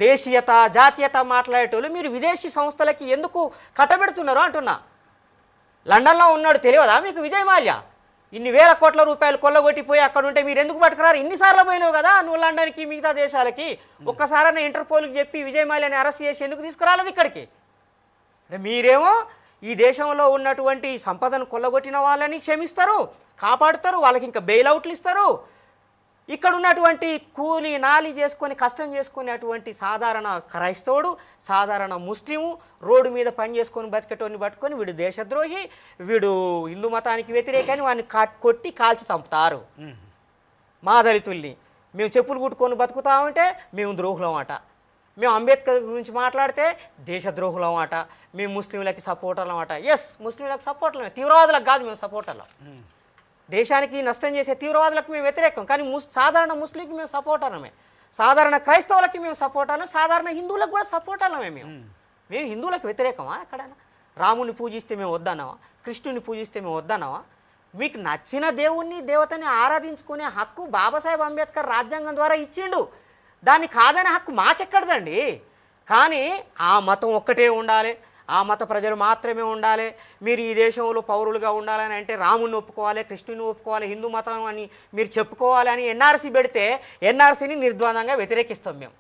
దేశీయత జాతీయత మాట్లాడేటోళ్ళు మీరు విదేశీ సంస్థలకి ఎందుకు కట్టబెడుతున్నారు అంటున్నా. లండన్లో ఉన్నాడు తెలియదా మీకు విజయ్ మాల్యా? ఇన్ని వేల కోట్ల రూపాయలు కొల్లగొట్టిపోయి అక్కడ ఉంటే మీరు ఎందుకు పట్టుకున్నారు? ఇన్నిసార్లు పోయినావు కదా నువ్వు లండన్కి మిగతా దేశాలకి. ఒక్కసారైనా ఇంటర్పోల్కి చెప్పి విజయ్ మాల్యాని అరెస్ట్ చేసి ఎందుకు తీసుకురాలేదు ఇక్కడికి? మీరేమో ఈ దేశంలో ఉన్నటువంటి సంపదను కొల్లగొట్టిన వాళ్ళని క్షమిస్తారు, కాపాడుతారు, వాళ్ళకి ఇంకా బెయిల్అవుట్లు ఇస్తారు. ఇక్కడ ఉన్నటువంటి కూలి నాలి చేసుకొని కష్టం చేసుకునేటువంటి సాధారణ క్రైస్తవుడు, సాధారణ ముస్లిము, రోడ్డు మీద పని చేసుకొని బతికేటోని పట్టుకొని వీడు దేశద్రోహి, వీడు హిందూ మతానికి వ్యతిరేకని వాడిని కొట్టి కాల్చి చంపుతారు. మా దళితుల్ని మేము చెప్పులు కుట్టుకొని బతుకుతామంటే మేము ద్రోహులం అట, మేము అంబేద్కర్ గురించి మాట్లాడితే దేశద్రోహులం అట, మేము ముస్లింలకి సపోర్టర్లం అట. ఎస్, ముస్లింలకు సపోర్టర్లమే, తీవ్రవాదులకు కాదు మేము సపోర్టర్లం. దేశానికి నష్టం చేసే తీవ్రవాదులకు మేము వ్యతిరేకం, కానీ సాధారణ ముస్లింకి మేము సపోర్టర్లమే, సాధారణ క్రైస్తవులకి మేము సపోర్టర్లం, సాధారణ హిందువులకు కూడా సపోర్టర్లమే. మేము హిందువులకు వ్యతిరేకమా? ఎక్కడైనా రాముని పూజిస్తే మేము వద్దన్నావా? కృష్ణుని పూజిస్తే మేము వద్దన్నావా? మీకు నచ్చిన దేవుణ్ణి దేవతని ఆరాధించుకునే హక్కు బాబాసాహెబ్ అంబేద్కర్ రాజ్యాంగం ద్వారా ఇచ్చిండు. దాన్ని కాదనే హక్కు మాకెక్కడదండి. కానీ ఆ మతం ఒక్కటే ఉండాలి, ఆ మత ప్రజలు మాత్రమే ఉండాలి, మీరు ఈ దేశంలో పౌరులుగా ఉండాలని అంటే రాముని ఒప్పుకోవాలి, కృష్ణుని ఒప్పుకోవాలి, హిందూ మతం అని మీరు చెప్పుకోవాలి అని ఎన్ఆర్సీ పెడితే ఎన్ఆర్సీని నిర్ద్వందంగా వ్యతిరేకిస్తాం మేము.